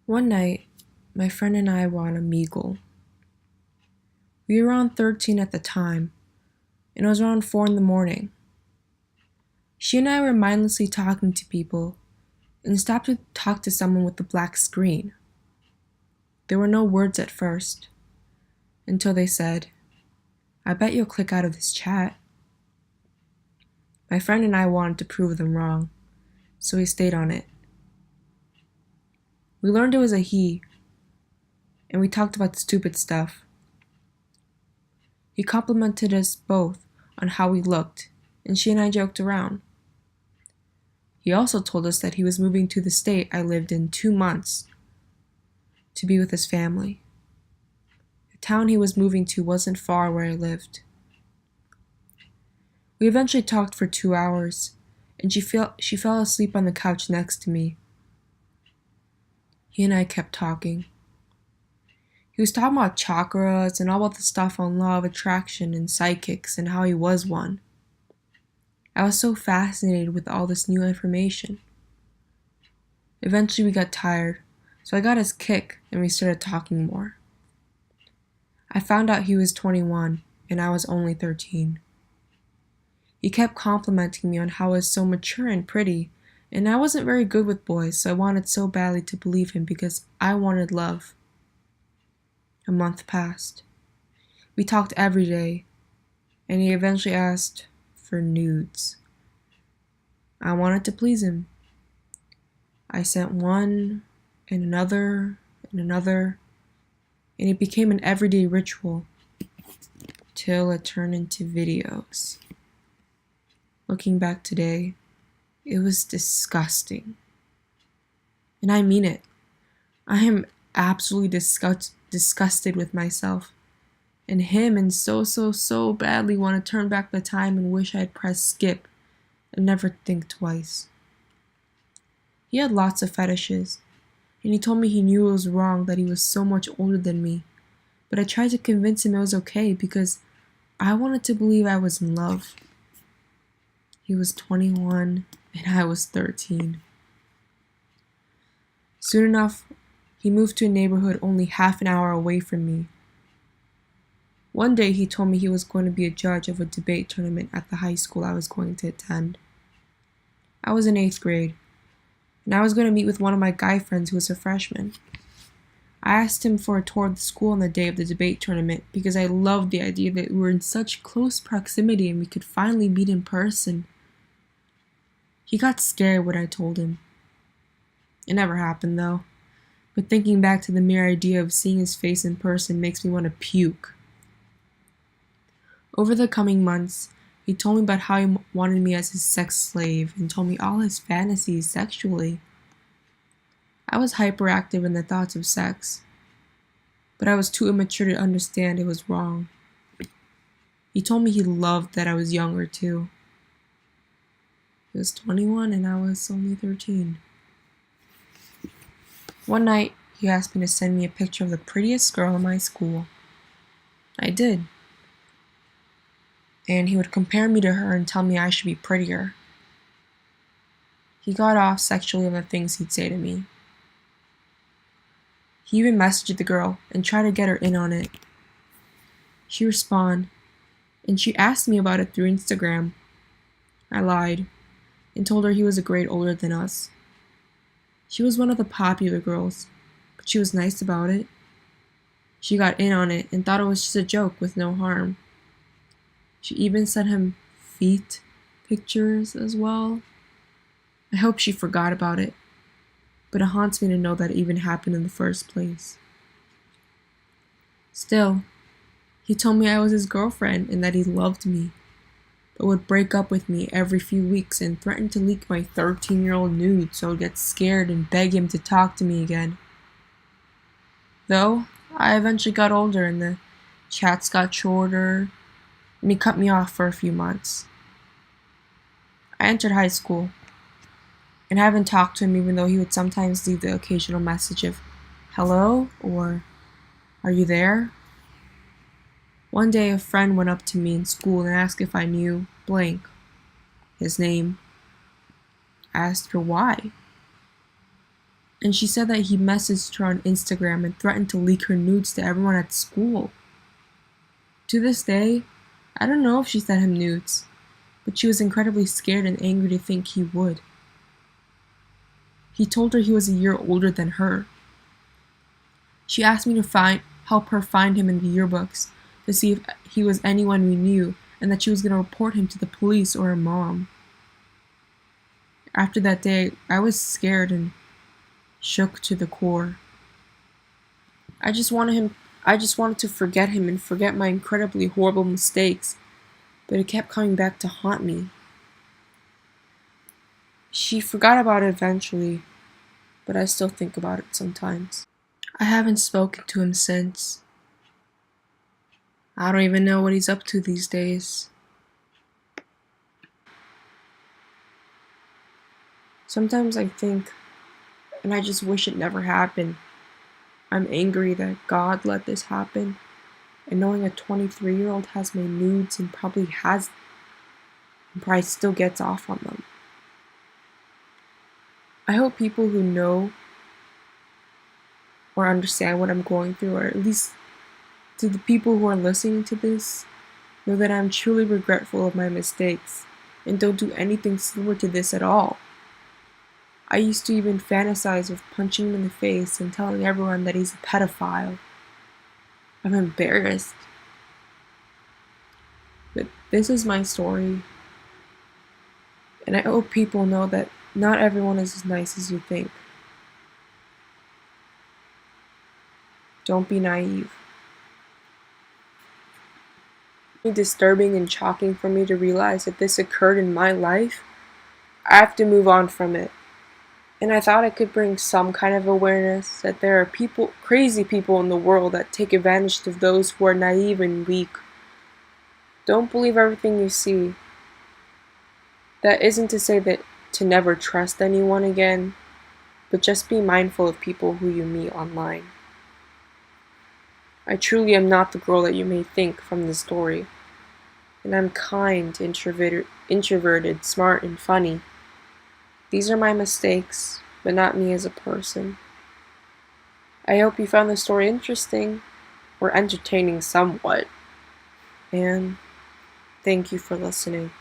One night, my friend and I were on Omegle. We were around 13 at the time, and it was around 4 in the morning. She and I were mindlessly talking to people and stopped to talk to someone with a black screen. There were no words at first, until they said, "I bet you'll click out of this chat." My friend and I wanted to prove them wrong, so we stayed on it. We learned it was a he, and we talked about stupid stuff. He complimented us both on how we looked, and she and I joked around. He also told us that he was moving to the state I lived in 2 months to be with his family. The town he was moving to wasn't far where I lived. We eventually talked for 2 hours, and she fell asleep on the couch next to me. He and I kept talking. He was talking about chakras and all about the stuff on law of attraction and psychics and how he was one. I was so fascinated with all this new information. Eventually we got tired, so I got his kick and we started talking more. I found out he was 21 and I was only 13. He kept complimenting me on how I was so mature and pretty, and I wasn't very good with boys, so I wanted so badly to believe him because I wanted love. A month passed. We talked every day, and he eventually asked for nudes. I wanted to please him. I sent one and another and another, and it became an everyday ritual till it turned into videos. Looking back today, it was disgusting. And I mean it. I am absolutely disgusted with myself and him, and so badly want to turn back the time and wish I had pressed skip and never think twice. He had lots of fetishes, and he told me he knew it was wrong that he was so much older than me, but I tried to convince him it was okay because I wanted to believe I was in love. He was 21 and I was 13. Soon enough, he moved to a neighborhood only half an hour away from me. One day he told me he was going to be a judge of a debate tournament at the high school I was going to attend. I was in 8th grade, and I was going to meet with one of my guy friends who was a freshman. I asked him for a tour of the school on the day of the debate tournament because I loved the idea that we were in such close proximity and we could finally meet in person. He got scared when I told him. It never happened though, but thinking back to the mere idea of seeing his face in person makes me want to puke. Over the coming months, he told me about how he wanted me as his sex slave and told me all his fantasies sexually. I was hyperactive in the thoughts of sex, but I was too immature to understand it was wrong. He told me he loved that I was younger too. He was 21 and I was only 13. One night, he asked me to send me a picture of the prettiest girl in my school. I did. And he would compare me to her and tell me I should be prettier. He got off sexually on the things he'd say to me. He even messaged the girl and tried to get her in on it. She responded, and she asked me about it through Instagram. I lied and told her he was a grade older than us. She was one of the popular girls, but she was nice about it. She got in on it and thought it was just a joke with no harm. She even sent him feet pictures as well. I hope she forgot about it, but it haunts me to know that it even happened in the first place. Still, he told me I was his girlfriend and that he loved me, but would break up with me every few weeks and threaten to leak my 13-year-old nude so I'd get scared and beg him to talk to me again. Though, I eventually got older and the chats got shorter, and he cut me off for a few months. I entered high school, and I haven't talked to him even though he would sometimes leave the occasional message of, "Hello," or "Are you there?" One day a friend went up to me in school and asked if I knew blank, his name. I asked her why. And she said that he messaged her on Instagram and threatened to leak her nudes to everyone at school. To this day, I don't know if she sent him nudes, but she was incredibly scared and angry to think he would. He told her he was a year older than her. She asked me to help her find him in the yearbooks to see if he was anyone we knew and that she was going to report him to the police or her mom. After that day, I was scared and shook to the core. I just wanted to forget him and forget my incredibly horrible mistakes, but it kept coming back to haunt me. She forgot about it eventually, but I still think about it sometimes. I haven't spoken to him since. I don't even know what he's up to these days. Sometimes I think, and I just wish it never happened. I'm angry that God let this happen, and knowing a 23-year-old has my nudes and probably still gets off on them. I hope people who know or understand what I'm going through, or at least to the people who are listening to this, know that I'm truly regretful of my mistakes and don't do anything similar to this at all. I used to even fantasize of punching him in the face and telling everyone that he's a pedophile. I'm embarrassed. But this is my story, and I hope people know that not everyone is as nice as you think. Don't be naive. It's disturbing and shocking for me to realize that this occurred in my life. I have to move on from it. And I thought I could bring some kind of awareness that there are crazy people in the world that take advantage of those who are naive and weak. Don't believe everything you see. That isn't to say that to never trust anyone again, but just be mindful of people who you meet online. I truly am not the girl that you may think from the story, and I'm kind, introverted, smart, and funny. These are my mistakes, but not me as a person. I hope you found the story interesting, or entertaining somewhat, and thank you for listening.